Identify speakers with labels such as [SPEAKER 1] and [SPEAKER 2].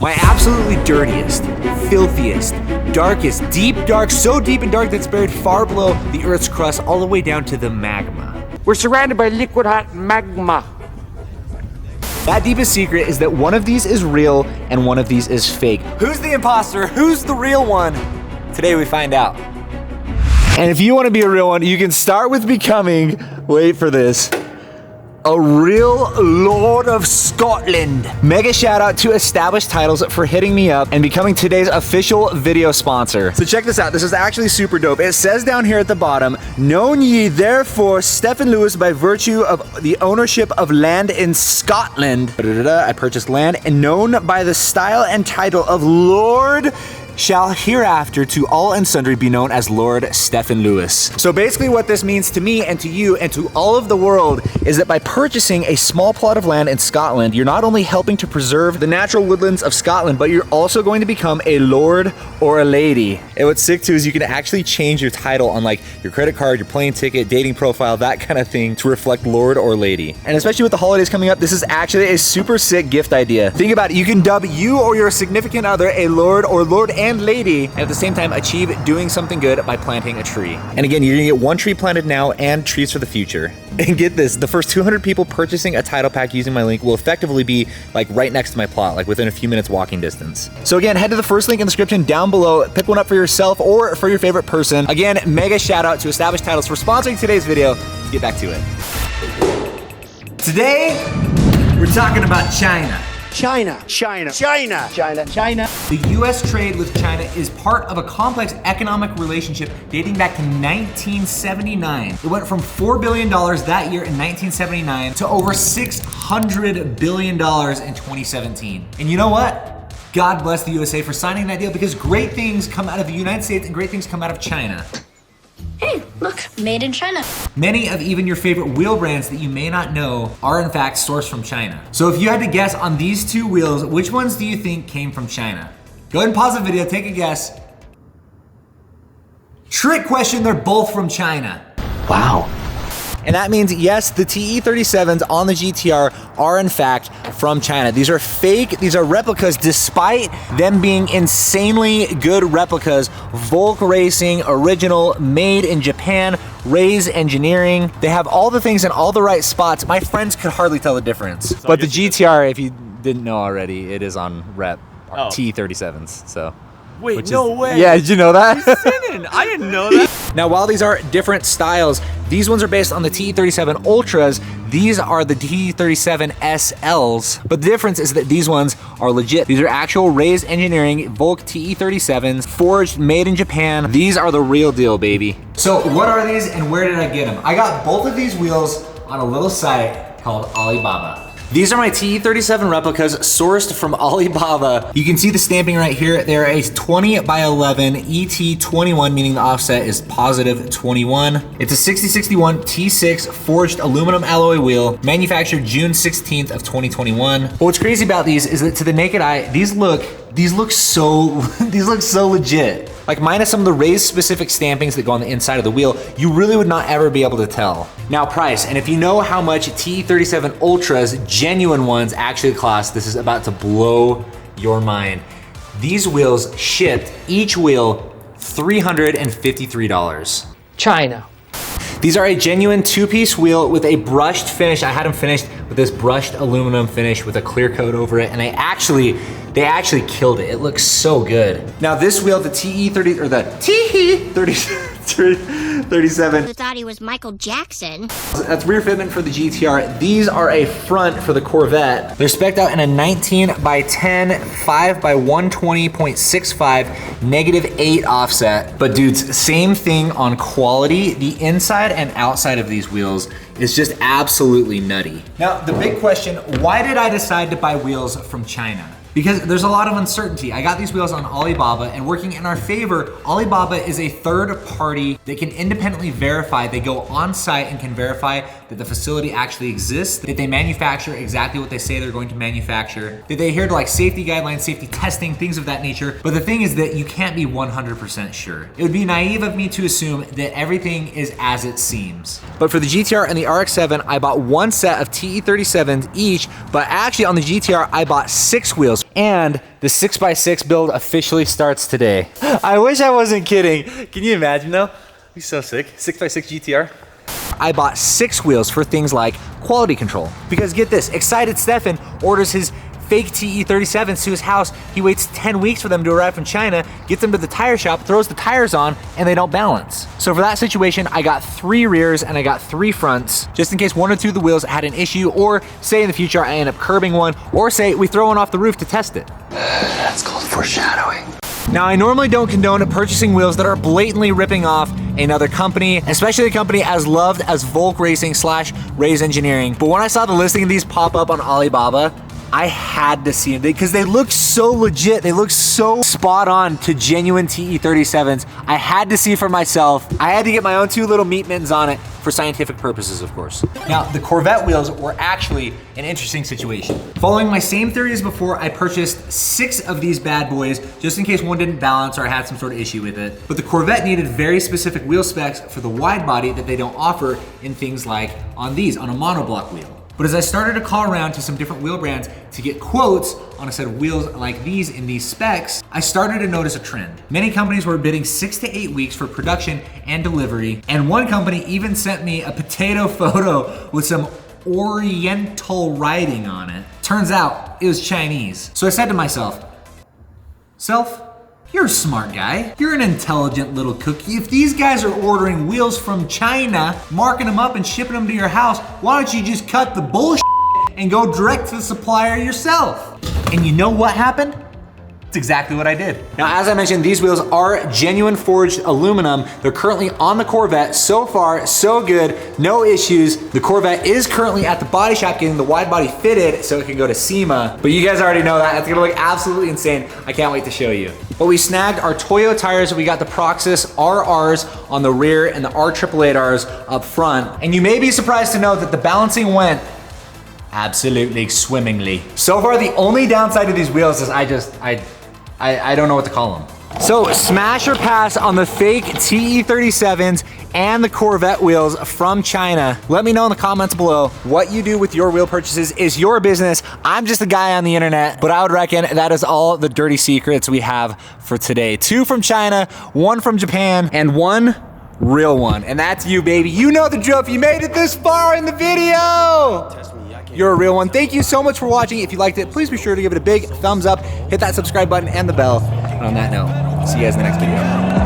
[SPEAKER 1] My absolutely dirtiest, filthiest, darkest, deep dark, so deep and dark that it's buried far below the Earth's crust all the way down to the magma.
[SPEAKER 2] We're surrounded by liquid hot magma.
[SPEAKER 1] That deepest secret is that one of these is real and one of these is fake. Who's the imposter? Who's the real one? Today we find out. And if you want to be a real one, you can start with becoming, wait for this, a real Lord of Scotland. Mega shout out to Established Titles for hitting me up and becoming today's official video sponsor. So check this out, this is actually super dope. It says down here at the bottom, known ye therefore Stephen Lewis by virtue of the ownership of land in Scotland. I purchased land and known by the style and title of Lord shall hereafter to all and sundry be known as Lord Stephen Lewis. So basically what this means to me and to you and to all of the world is that by purchasing a small plot of land in Scotland, you're not only helping to preserve the natural woodlands of Scotland, but you're also going to become a lord or a lady. And what's sick too is you can actually change your title on like your credit card, your plane ticket, dating profile, that kind of thing to reflect lord or lady. And especially with the holidays coming up, this is actually a super sick gift idea. Think about it, you can dub you or your significant other a lord or lord and lady, and at the same time achieve doing something good by planting a tree. And again, you're gonna get one tree planted now and trees for the future. And get this, the first 200 people purchasing a title pack using my link will effectively be like right next to my plot, like within a few minutes walking distance. So again, head to the first link in the description down below, pick one up for yourself or for your favorite person. Again, mega shout out to Established Titles for sponsoring today's video. Let's get back to it. Today, we're talking about China.
[SPEAKER 2] China.
[SPEAKER 1] The US trade with China is part of a complex economic relationship dating back to 1979. It went from $4 billion that year in 1979 to over $600 billion in 2017. And you know what? God bless the USA for signing that deal because great things come out of the United States and great things come out of China.
[SPEAKER 3] Hey, look, made in China.
[SPEAKER 1] Many of even your favorite wheel brands that you may not know are in fact sourced from China. So if you had to guess on these two wheels, which ones do you think came from China? Go ahead and pause the video, take a guess. Trick question, they're both from China.
[SPEAKER 2] Wow.
[SPEAKER 1] And that means, yes, the TE37's on the GTR are in fact from China. These are fake, these are replicas, despite them being insanely good replicas. Volk Racing, original, made in Japan, Raise Engineering. They have all the things in all the right spots. My friends could hardly tell the difference. But the GTR, if you didn't know already, it is on rep TE37's, so.
[SPEAKER 4] Wait, no way.
[SPEAKER 1] Yeah, did you know that?
[SPEAKER 4] I didn't know that.
[SPEAKER 1] Now, while these are different styles, these ones are based on the TE37 Ultras. These are the TE37 SLs, but the difference is that these ones are legit. These are actual Raise Engineering Volk TE37s, forged, made in Japan. These are the real deal, baby. So what are these and where did I get them? I got both of these wheels on a little site called Alibaba. These are my TE37 replicas sourced from Alibaba. You can see the stamping right here. They're a 20 by 11 ET21, meaning the offset is positive 21. It's a 6061 T6 forged aluminum alloy wheel, manufactured June 16th of 2021. But what's crazy about these is that to the naked eye, these look so legit. Like minus some of the Raise specific stampings that go on the inside of the wheel, you really would not ever be able to tell. Now price, and if you know how much TE37 Ultras, genuine ones, actually cost, this is about to blow your mind. These wheels shipped, each wheel, $353.
[SPEAKER 2] China.
[SPEAKER 1] These are a genuine two-piece wheel with a brushed finish. I had them finished with this brushed aluminum finish with a clear coat over it, and they actually killed it. It looks so good. Now this wheel, the TE37.
[SPEAKER 3] Who thought he was Michael Jackson?
[SPEAKER 1] That's rear fitment for the GTR. These are a front for the Corvette. They're spec'd out in a 19 by 10, 5 by 120.65, -8 offset. But dudes, same thing on quality. The inside and outside of these wheels is just absolutely nutty. Now, the big question, why did I decide to buy wheels from China? Because there's a lot of uncertainty. I got these wheels on Alibaba, and working in our favor, Alibaba is a third party that can independently verify. They go on site and can verify that the facility actually exists, that they manufacture exactly what they say they're going to manufacture, that they adhere to like safety guidelines, safety testing, things of that nature. But the thing is that you can't be 100% sure. It would be naive of me to assume that everything is as it seems. But for the GTR and the RX-7, I bought one set of TE37s each, but actually on the GTR, I bought 6 wheels. And the 6x6 build officially starts today. I wish I wasn't kidding. Can you imagine though? He's so sick. 6x6 GTR. I bought 6 wheels for things like quality control. Because get this, excited Stefan orders his fake TE37's to his house. He waits 10 weeks for them to arrive from China, gets them to the tire shop, throws the tires on, and they don't balance. So for that situation, I got 3 rears and I got 3 fronts, just in case 1 or 2 of the wheels had an issue, or say in the future I end up curbing one, or say we throw one off the roof to test it.
[SPEAKER 2] That's called foreshadowing.
[SPEAKER 1] Now, I normally don't condone purchasing wheels that are blatantly ripping off another company, especially a company as loved as Volk Racing / Rays Engineering. But when I saw the listing of these pop up on Alibaba, I had to see them because they look so legit. They look so spot on to genuine TE37's. I had to see for myself. I had to get my own 2 little meat mittens on it for scientific purposes, of course. Now, the Corvette wheels were actually an interesting situation. Following my same theory as before, I purchased 6 of these bad boys just in case one didn't balance or I had some sort of issue with it. But the Corvette needed very specific wheel specs for the wide body that they don't offer in things like on these, on a monoblock wheel. But as I started to call around to some different wheel brands to get quotes on a set of wheels like these in these specs, I started to notice a trend. Many companies were bidding 6 to 8 weeks for production and delivery, and one company even sent me a potato photo with some Oriental writing on it. Turns out it was Chinese. So I said to myself, you're a smart guy. You're an intelligent little cookie. If these guys are ordering wheels from China, marking them up and shipping them to your house, why don't you just cut the bullshit and go direct to the supplier yourself? And you know what happened? It's exactly what I did. Now, as I mentioned, these wheels are genuine forged aluminum. They're currently on the Corvette. So far, so good, no issues. The Corvette is currently at the body shop getting the wide body fitted so it can go to SEMA. But you guys already know that. It's gonna look absolutely insane. I can't wait to show you. But we snagged our Toyo tires. We got the Proxys RRs on the rear and the R888Rs up front. And you may be surprised to know that the balancing went absolutely swimmingly. So far, the only downside of these wheels is I don't know what to call them. So smash or pass on the fake TE37's and the Corvette wheels from China. Let me know in the comments below what you do with your wheel purchases is your business. I'm just a guy on the internet, but I would reckon that is all the dirty secrets we have for today. 2 from China, 1 from Japan, and 1 real one. And that's you, baby. You know the drill if you made it this far in the video. You're a real one. Thank you so much for watching. If you liked it, please be sure to give it a big thumbs up, hit that subscribe button and the bell. And on that note, see you guys in the next video.